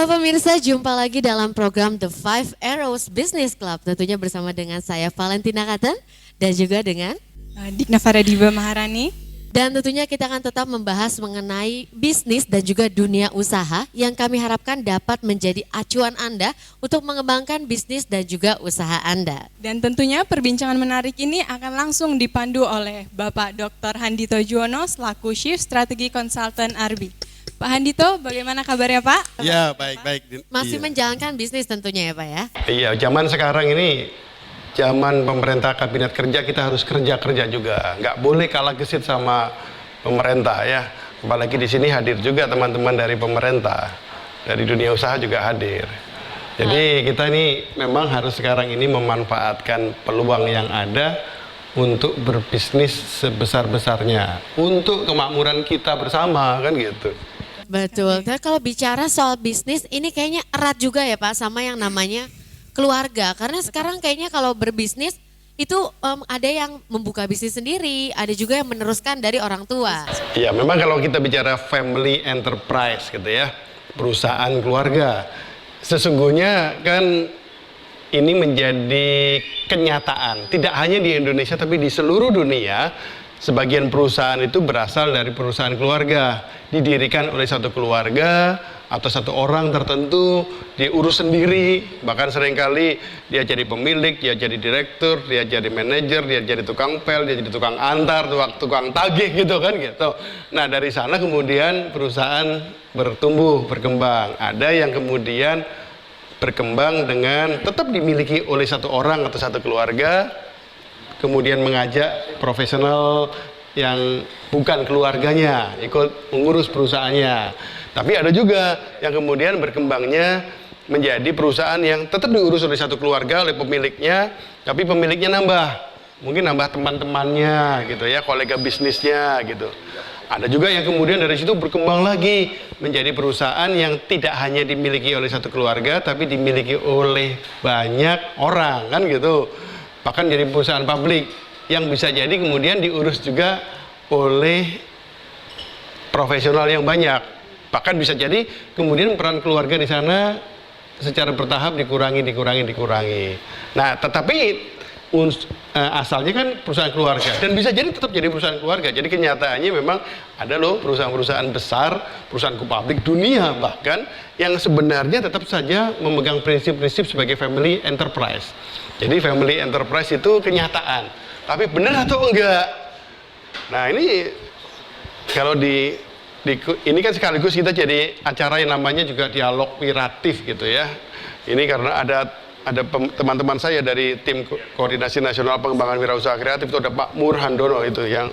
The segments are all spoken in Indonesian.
Halo pemirsa, jumpa lagi dalam program The Five Arrows Business Club. Tentunya bersama dengan saya Valentina Katen dan juga dengan Dikna Faradiba Maharani. Dan tentunya kita akan tetap membahas mengenai bisnis dan juga dunia usaha yang kami harapkan dapat menjadi acuan Anda untuk mengembangkan bisnis dan juga usaha Anda. Dan tentunya perbincangan menarik ini akan langsung dipandu oleh Bapak Dr. Handito Juwono selaku Chief Strategy Consultant Arbi. Pak Handito, bagaimana kabarnya Pak? Ya, baik-baik. Masih menjalankan bisnis tentunya ya Pak ya? Iya, zaman sekarang ini, zaman pemerintah kabinet kerja, kita harus kerja-kerja juga. Nggak boleh kalah gesit sama pemerintah ya. Apalagi di sini hadir juga teman-teman dari pemerintah, dari dunia usaha juga hadir. Jadi kita ini memang harus sekarang ini memanfaatkan peluang yang ada untuk berbisnis sebesar-besarnya. Untuk kemakmuran kita bersama, kan gitu. Betul, tapi kalau bicara soal bisnis ini kayaknya erat juga ya Pak sama yang namanya keluarga. Karena sekarang kayaknya kalau berbisnis itu ada yang membuka bisnis sendiri, ada juga yang meneruskan dari orang tua. Ya memang kalau kita bicara family enterprise gitu ya, perusahaan keluarga, sesungguhnya kan ini menjadi kenyataan. Tidak hanya di Indonesia tapi di seluruh dunia. Sebagian perusahaan itu berasal dari perusahaan keluarga, didirikan oleh satu keluarga atau satu orang tertentu, dia urus sendiri, bahkan seringkali dia jadi pemilik, dia jadi direktur, dia jadi manajer, dia jadi tukang pel, dia jadi tukang antar, tukang tagih gitu kan gitu. Nah dari sana kemudian perusahaan bertumbuh, berkembang. Ada yang kemudian berkembang dengan tetap dimiliki oleh satu orang atau satu keluarga, kemudian mengajak profesional yang bukan keluarganya ikut mengurus perusahaannya. Tapi ada juga yang kemudian berkembangnya menjadi perusahaan yang tetap diurus oleh satu keluarga, oleh pemiliknya, tapi pemiliknya nambah. Mungkin nambah teman-temannya gitu ya, kolega bisnisnya gitu. Ada juga yang kemudian dari situ berkembang lagi menjadi perusahaan yang tidak hanya dimiliki oleh satu keluarga, tapi dimiliki oleh banyak orang kan gitu. Bahkan jadi perusahaan publik yang bisa jadi kemudian diurus juga oleh profesional yang banyak. Bahkan bisa jadi kemudian peran keluarga di sana secara bertahap dikurangi. Nah, tetapi asalnya kan perusahaan keluarga dan bisa jadi tetap jadi perusahaan keluarga. Jadi kenyataannya memang ada loh perusahaan-perusahaan besar, perusahaan publik dunia bahkan yang sebenarnya tetap saja memegang prinsip-prinsip sebagai family enterprise. Jadi family enterprise itu kenyataan. Tapi benar atau enggak? Nah ini kalau ini kan sekaligus kita jadi acara yang namanya juga dialog piratif gitu ya. Ini karena ada teman-teman saya dari tim koordinasi nasional pengembangan wirausaha kreatif itu ada Pak Murhandono itu yang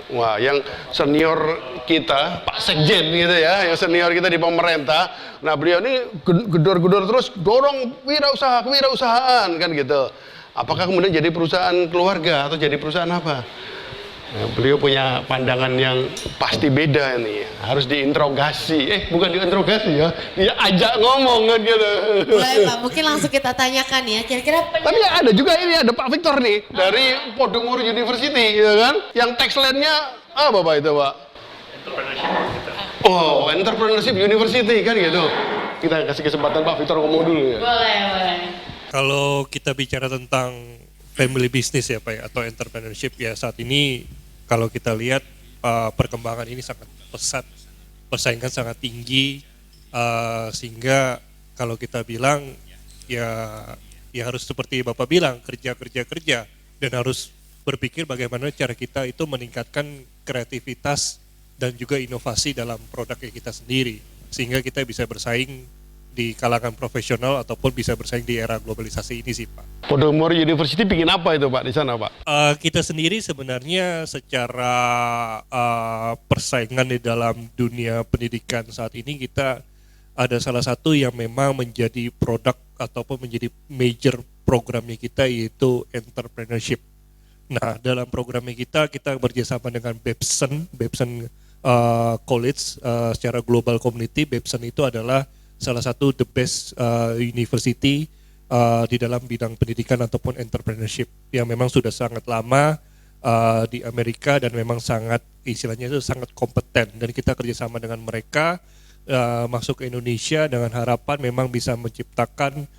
senior kita, Pak Sekjen gitu ya, yang senior kita di pemerintah. Nah beliau ini gedor-gedor terus dorong kewirausahaan kan gitu. Apakah kemudian jadi perusahaan keluarga atau jadi perusahaan apa? Nah, beliau punya pandangan yang pasti beda ini, harus diinterogasi. Bukan diinterogasi ya, dia ajak ngomong kan gitu. Boleh Pak, mungkin langsung kita tanyakan ya, kira-kira Tapi ada juga ini, ada Pak Victor nih, dari Podomoro University ya kan, yang tagline-nya apa Pak itu Pak? Entrepreneurship University kan gitu. Kita kasih kesempatan Pak Victor ngomong dulu ya. Boleh. Kalau kita bicara tentang family business ya Pak, atau entrepreneurship ya saat ini kalau kita lihat perkembangan ini sangat pesat, persaingan sangat tinggi, sehingga kalau kita bilang ya harus seperti Bapak bilang kerja dan harus berpikir bagaimana cara kita itu meningkatkan kreativitas dan juga inovasi dalam produk kita sendiri sehingga kita bisa bersaing di kalangan profesional ataupun bisa bersaing di era globalisasi ini sih Pak. Podomoro University bikin apa itu Pak di sana Pak? Kita sendiri sebenarnya secara persaingan di dalam dunia pendidikan saat ini kita ada salah satu yang memang menjadi produk ataupun menjadi major programnya kita yaitu entrepreneurship. Nah dalam programnya kita bekerjasama dengan Babson College secara global community. Babson itu adalah salah satu the best university di dalam bidang pendidikan ataupun entrepreneurship yang memang sudah sangat lama di Amerika dan memang sangat istilahnya itu sangat kompeten dan kita kerjasama dengan mereka masuk ke Indonesia dengan harapan memang bisa menciptakan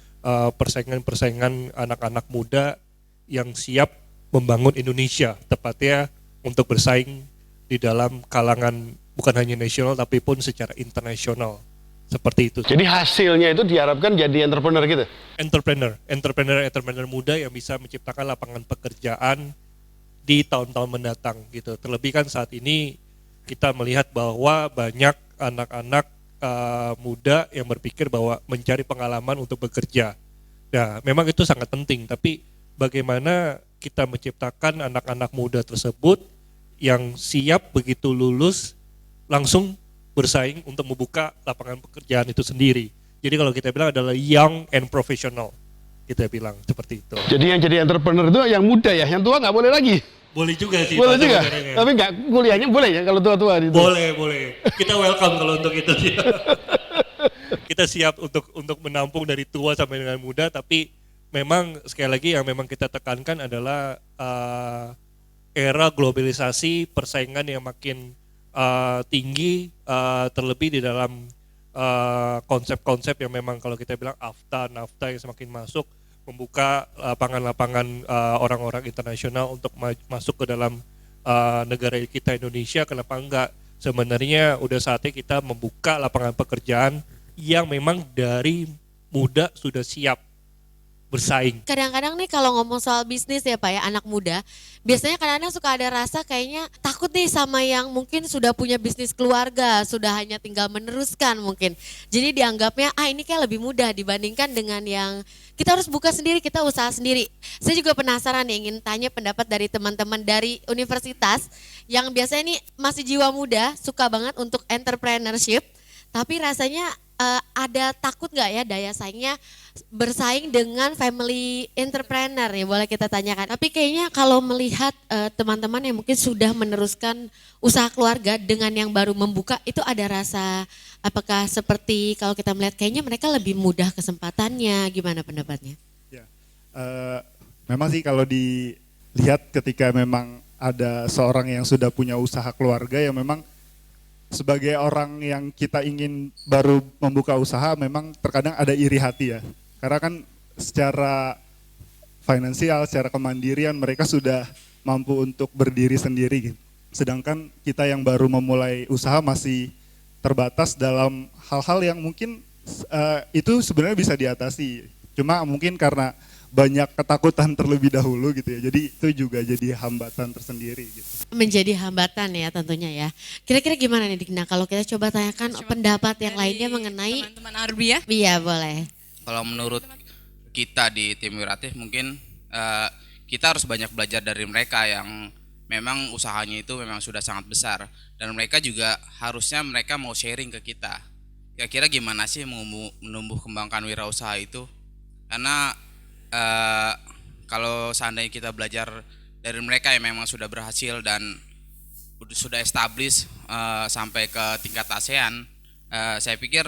persaingan-persaingan anak-anak muda yang siap membangun Indonesia, tepatnya untuk bersaing di dalam kalangan bukan hanya nasional tapi pun secara internasional. Seperti itu. Jadi hasilnya itu diharapkan jadi entrepreneur gitu? Entrepreneur muda yang bisa menciptakan lapangan pekerjaan di tahun-tahun mendatang gitu. Terlebih kan saat ini kita melihat bahwa banyak anak-anak muda yang berpikir bahwa mencari pengalaman untuk bekerja. Nah, memang itu sangat penting, tapi bagaimana kita menciptakan anak-anak muda tersebut yang siap begitu lulus langsung bersaing untuk membuka lapangan pekerjaan itu sendiri. Jadi kalau kita bilang adalah young and professional, kita bilang seperti itu. Jadi yang jadi entrepreneur itu yang muda ya, yang tua nggak boleh lagi? Boleh juga sih. Boleh juga, tapi nggak kuliahnya boleh ya kalau tua-tua gitu? Boleh. Kita welcome kalau untuk itu. Kita siap untuk menampung dari tua sampai dengan muda, tapi memang sekali lagi yang memang kita tekankan adalah era globalisasi, persaingan yang makin tinggi, terlebih di dalam konsep-konsep yang memang kalau kita bilang NAFTA yang semakin masuk, membuka lapangan-lapangan orang-orang internasional untuk masuk ke dalam negara kita Indonesia. Kenapa enggak? Sebenarnya udah saatnya kita membuka lapangan pekerjaan yang memang dari muda sudah siap bersaing. Kadang-kadang nih kalau ngomong soal bisnis ya Pak ya, anak muda, biasanya kadang-kadang suka ada rasa kayaknya takut nih sama yang mungkin sudah punya bisnis keluarga, sudah hanya tinggal meneruskan mungkin. Jadi dianggapnya ini kayak lebih mudah dibandingkan dengan yang kita harus buka sendiri, kita usaha sendiri. Saya juga penasaran nih, ingin tanya pendapat dari teman-teman dari universitas yang biasanya nih masih jiwa muda, suka banget untuk entrepreneurship, tapi rasanya ada takut nggak ya daya saingnya bersaing dengan family entrepreneur ya, boleh kita tanyakan. Tapi kayaknya kalau melihat teman-teman yang mungkin sudah meneruskan usaha keluarga dengan yang baru membuka, itu ada rasa apakah seperti kalau kita melihat kayaknya mereka lebih mudah kesempatannya, gimana pendapatnya? Ya, memang sih kalau dilihat ketika memang ada seorang yang sudah punya usaha keluarga yang memang sebagai orang yang kita ingin baru membuka usaha memang terkadang ada iri hati ya. Karena kan secara finansial, secara kemandirian mereka sudah mampu untuk berdiri sendiri gitu. Sedangkan kita yang baru memulai usaha masih terbatas dalam hal-hal yang mungkin itu sebenarnya bisa diatasi. Cuma mungkin karena banyak ketakutan terlebih dahulu gitu ya. Jadi itu juga jadi hambatan tersendiri gitu. Menjadi hambatan ya tentunya ya. Kira-kira gimana nih Dikna kalau kita coba tanyakan pendapat yang lainnya mengenai teman-teman Arbi ya? Iya boleh. Kalau menurut kita di tim Wiratif mungkin kita harus banyak belajar dari mereka yang memang usahanya itu memang sudah sangat besar. Dan mereka juga harusnya mereka mau sharing ke kita. Kira-kira gimana sih menumbuh kembangkan wirausaha itu? Karena kalau seandainya kita belajar dari mereka yang memang sudah berhasil dan sudah established sampai ke tingkat ASEAN, saya pikir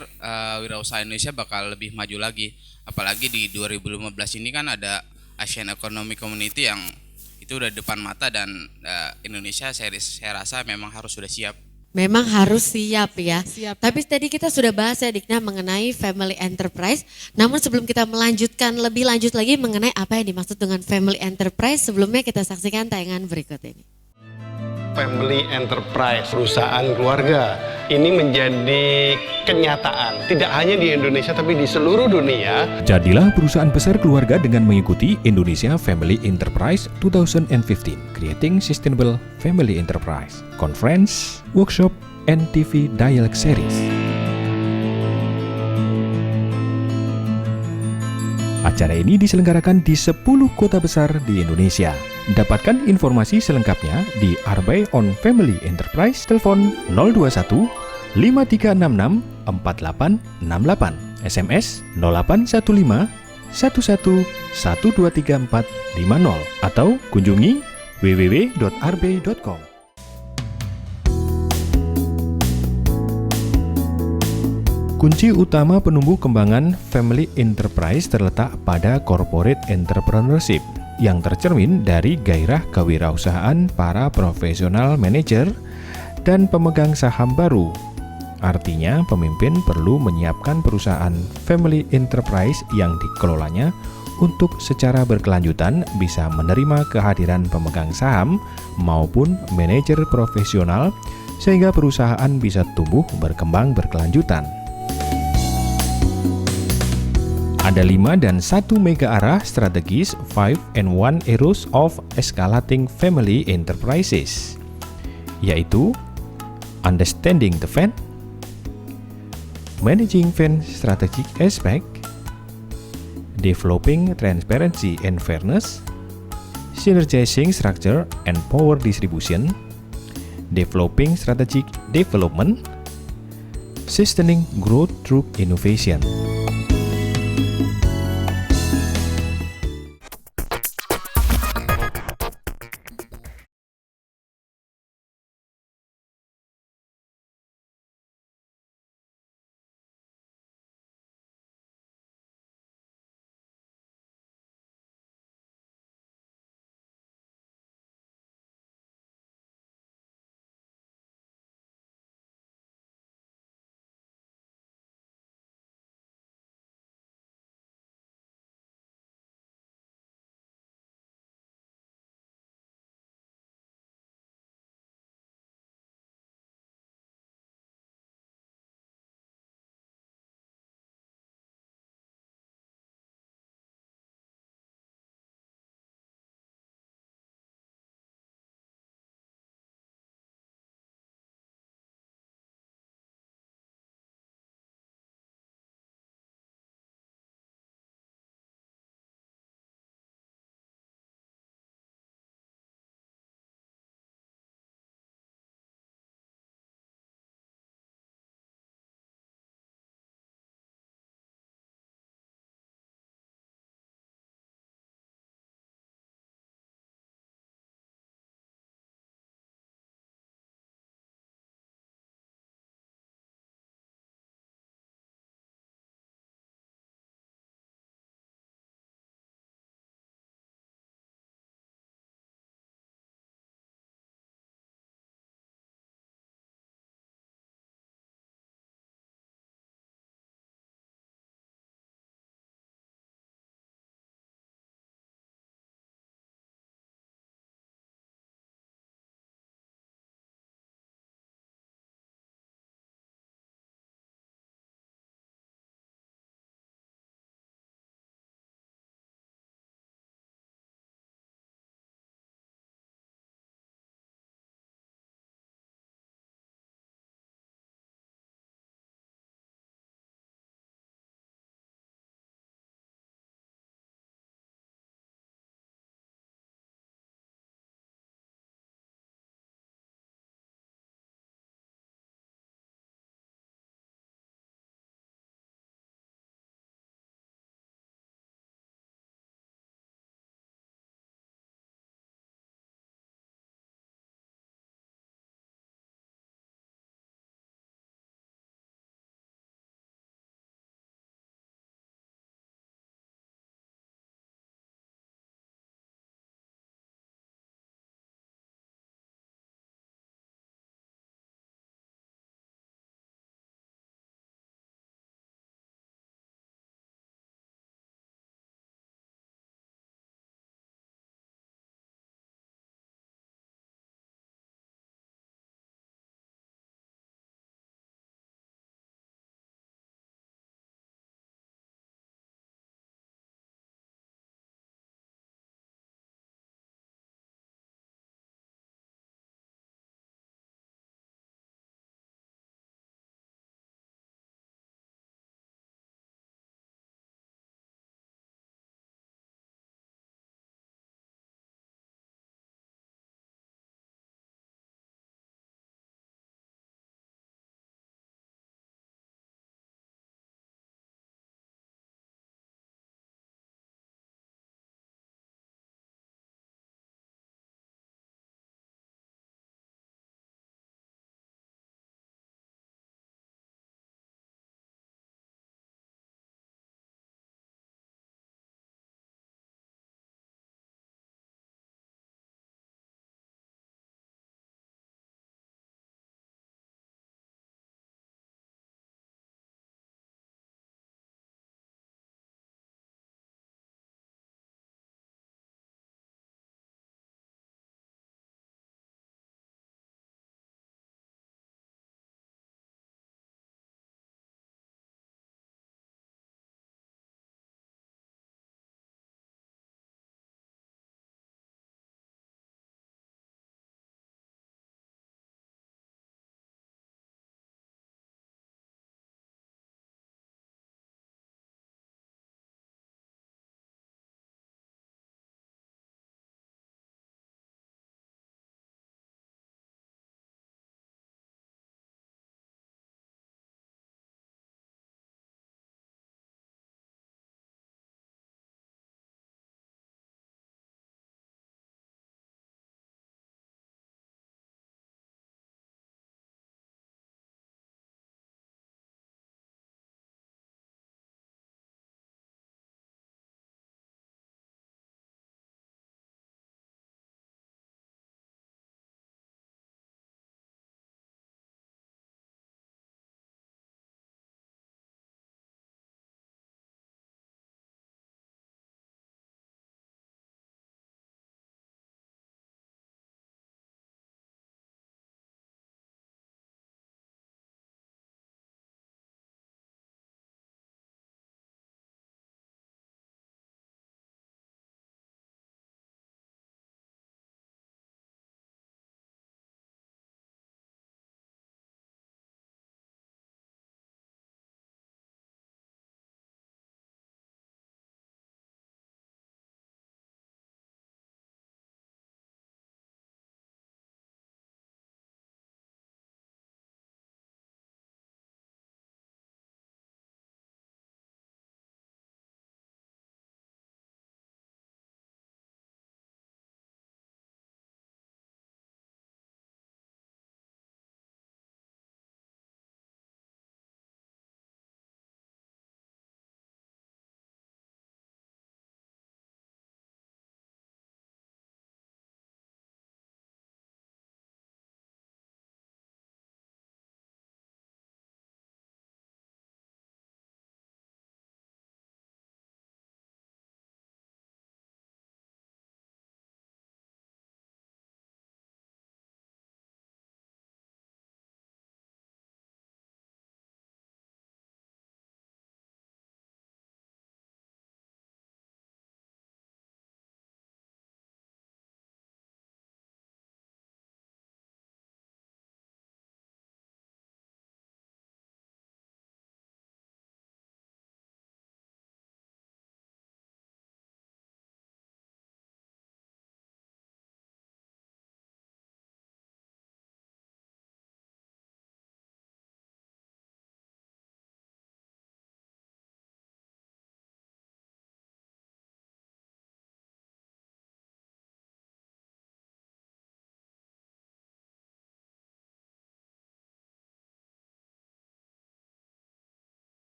wirausaha Indonesia bakal lebih maju lagi. Apalagi di 2015 ini kan ada Asian Economic Community yang itu udah depan mata dan Indonesia saya rasa memang harus sudah siap. Memang harus siap ya. Siap. Tapi tadi kita sudah bahas ya Dikna mengenai family enterprise. Namun sebelum kita melanjutkan lebih lanjut lagi mengenai apa yang dimaksud dengan family enterprise, sebelumnya kita saksikan tayangan berikut ini. Family enterprise, perusahaan keluarga, ini menjadi kenyataan tidak hanya di Indonesia tapi di seluruh dunia. Jadilah perusahaan besar keluarga dengan mengikuti Indonesia Family Enterprise 2015, Creating Sustainable Family Enterprise, Conference, Workshop, and TV Dialog Series. Acara ini diselenggarakan di 10 kota besar di Indonesia. Dapatkan informasi selengkapnya di Arbay on Family Enterprise, telepon 021 5366 4868, SMS 0815 11 123450 atau kunjungi www.arbay.com. Kunci utama penumbuh kembangan family enterprise terletak pada corporate entrepreneurship yang tercermin dari gairah kewirausahaan para profesional manajer dan pemegang saham baru Artinya, pemimpin perlu menyiapkan perusahaan family enterprise yang dikelolanya untuk secara berkelanjutan bisa menerima kehadiran pemegang saham maupun manajer profesional sehingga perusahaan bisa tumbuh berkembang berkelanjutan. Ada 5 dan 1 mega arah strategis 5 and 1 arrows of escalating family enterprises, yaitu understanding the fan, managing fan strategic aspect, developing transparency and fairness, synergizing structure and power distribution, developing strategic development, sustaining growth through innovation.